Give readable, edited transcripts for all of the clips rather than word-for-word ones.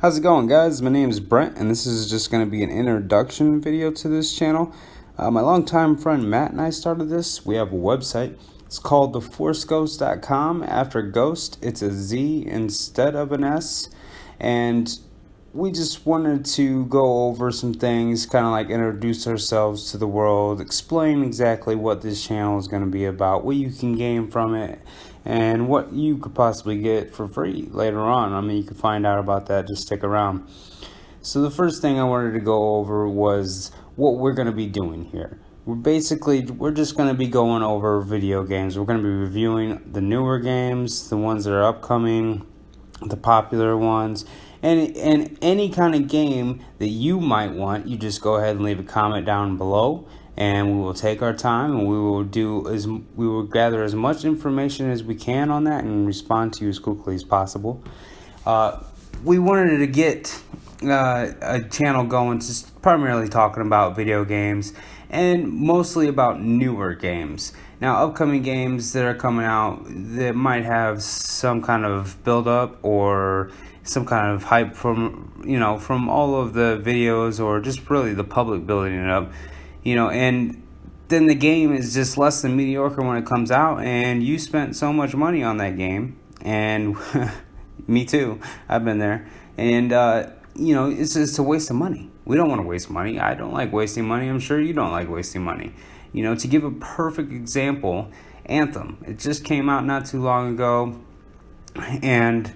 How's it going, guys? My name is Brent, and this is just going to be an introduction video to this channel. My longtime friend Matt and I started this. We have a website. It's called the ForceGhostz.com. After ghost, it's a Z instead of an S. And we just wanted to go over some things, kind of like introduce ourselves to the world, explain exactly what this channel is going to be about, what you can gain from it, and what you could possibly get for free later on. I mean, you can find out about that. Just stick around. So the first thing I wanted to go over was what we're going to be doing here. We're just going to be going over video games. We're going to be reviewing the newer games, the ones that are upcoming, the popular ones, and any kind of game that you might want. You just go ahead and leave a comment down below, and we will take our time, and we will gather as much information as we can on that and respond to you as quickly as possible. We wanted to get a channel going just primarily talking about video games and mostly about newer games. Now, upcoming games that are coming out that might have some kind of build up or some kind of hype from all of the videos, or just really the public building it up, and then the game is just less than mediocre when it comes out, and you spent so much money on that game, and me too, I've been there, and it's just a waste of money. We don't want to waste money. I don't like wasting money. I'm sure you don't like wasting money. To give a perfect example, Anthem. It just came out not too long ago, and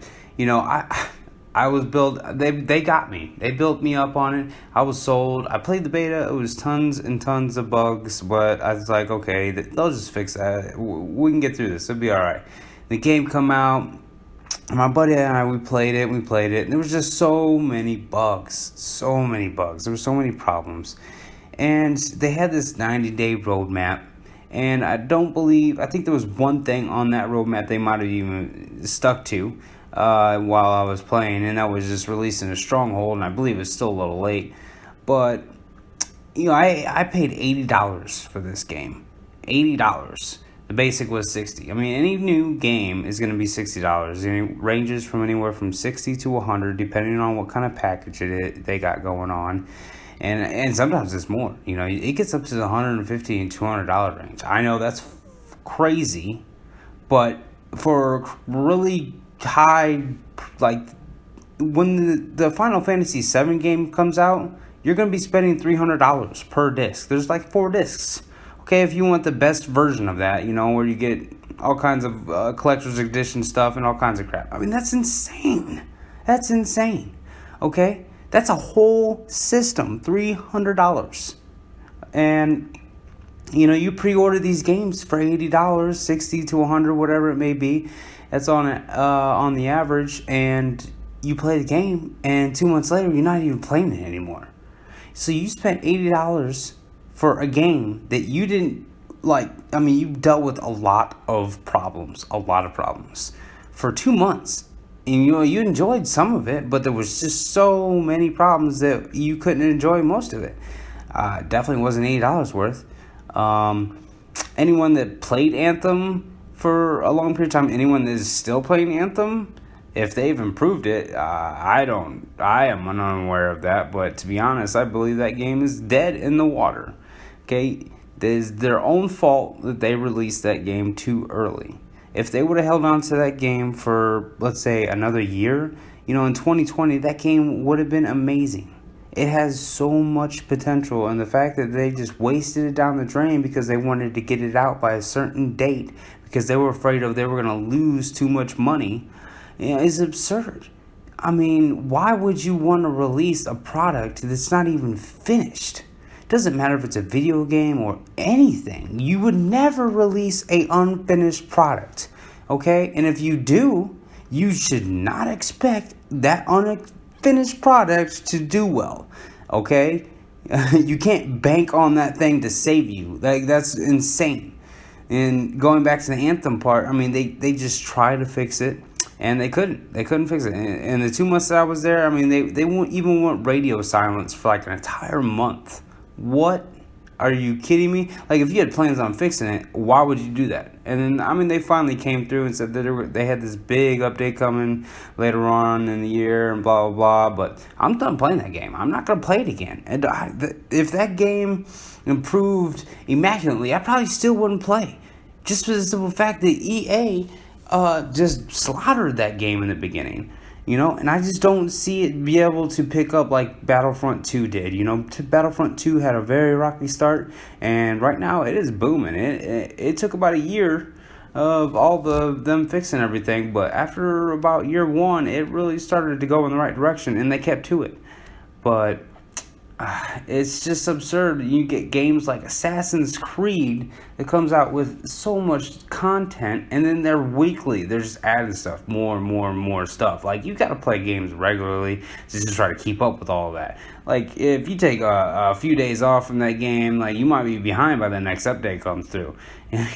I was built. They got me. They built me up on it. I was sold. I played the beta. It was tons and tons of bugs, but I was like, okay, they'll just fix that. We can get through this. It'll be all right. The game come out. My buddy and I, we played it, and there was just so many bugs. There were so many problems. And they had this 90-day roadmap, and I think there was one thing on that roadmap they might have even stuck to while I was playing, and that was just releasing a stronghold, and I believe it's still a little late. But, I paid $80 for this game. $80. The basic was $60. I mean, any new game is going to be $60. It ranges from anywhere from $60 to $100, depending on what kind of package they got going on. And sometimes it's more. It gets up to the $150 and $200 range. I know that's crazy, but for really high, like when the Final Fantasy VII game comes out, you're going to be spending $300 per disc. There's like 4 discs. Okay, if you want the best version of that, where you get all kinds of collector's edition stuff and all kinds of crap. I mean, that's insane. Okay? That's a whole system, $300. And, you pre-order these games for $80, $60 to $100, whatever it may be. That's on the average. And you play the game, and 2 months later, you're not even playing it anymore. So you spent $80 for a game that you didn't like. I mean, you dealt with a lot of problems for 2 months. And you enjoyed some of it, but there was just so many problems that you couldn't enjoy most of it. Definitely wasn't $80 worth. Anyone that played Anthem for a long period of time, anyone that is still playing Anthem, if they've improved it, I am unaware of that. But to be honest, I believe that game is dead in the water. Okay, it is their own fault that they released that game too early. If they would have held on to that game for, let's say, another year, in 2020, that game would have been amazing. It has so much potential, and the fact that they just wasted it down the drain because they wanted to get it out by a certain date because they were afraid they were going to lose too much money, is absurd. I mean, why would you want to release a product that's not even finished? Doesn't matter if it's a video game or anything. You would never release a unfinished product, okay? And if you do, you should not expect that unfinished product to do well, okay? You can't bank on that thing to save you. That's insane. And going back to the Anthem part, I mean, they just tried to fix it, and they couldn't. They couldn't fix it. And the 2 months that I was there, I mean, they won't even want radio silence for like an entire month. What Are you kidding me? Like, if you had plans on fixing it, why would you do that? And then, I mean, they finally came through and said that they had this big update coming later on in the year and blah, blah, blah. But I'm done playing that game. I'm not going to play it again. And if that game improved immaculately, I probably still wouldn't play. Just for the simple fact that EA just slaughtered that game in the beginning. And I just don't see it be able to pick up like Battlefront 2 did. Battlefront 2 had a very rocky start, and right now it is booming. It took about a year of all them fixing everything, but after about year one, it really started to go in the right direction, and they kept to it. But it's just absurd. You get games like Assassin's Creed that comes out with so much content, and then they're weekly. They're just adding stuff, more and more and more stuff. Like, you got to play games regularly to just try to keep up with all of that. Like, if you take a few days off from that game, like, you might be behind by the next update comes through.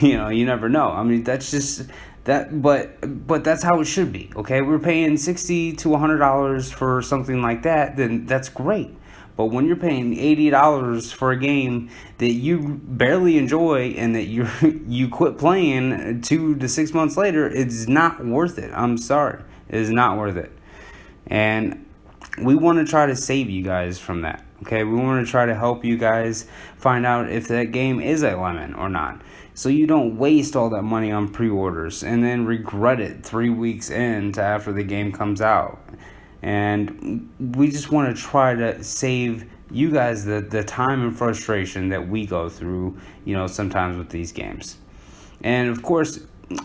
You never know. I mean, that's just that. But that's how it should be. Okay, we're paying $60 to $100 for something like that. Then that's great. But when you're paying $80 for a game that you barely enjoy and that you quit playing 2 to 6 months later, it's not worth it. I'm sorry. It is not worth it. And we want to try to save you guys from that. Okay? We want to try to help you guys find out if that game is a lemon or not. So you don't waste all that money on pre-orders and then regret it 3 weeks into after the game comes out. And we just want to try to save you guys the time and frustration that we go through, sometimes with these games. And of course,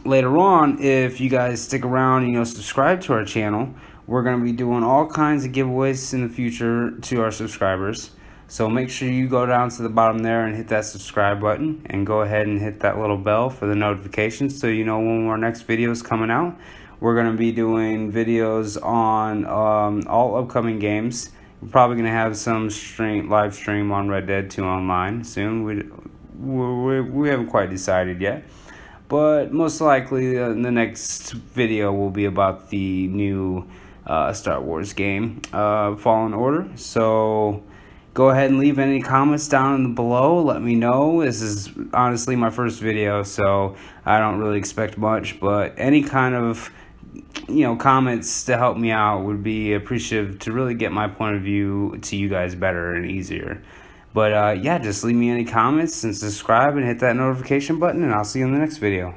later on, if you guys stick around and, subscribe to our channel, we're going to be doing all kinds of giveaways in the future to our subscribers. So make sure you go down to the bottom there and hit that subscribe button, and go ahead and hit that little bell for the notifications so you know when our next video is coming out. We're going to be doing videos on all upcoming games. We're probably going to have some live stream on Red Dead 2 Online soon. We haven't quite decided yet. But most likely the next video will be about the new Star Wars game, Fallen Order. So go ahead and leave any comments down below. Let me know. This is honestly my first video, so I don't really expect much. But any kind of comments to help me out would be appreciative to really get my point of view to you guys better and easier. But yeah, just leave me any comments and subscribe and hit that notification button, and I'll see you in the next video.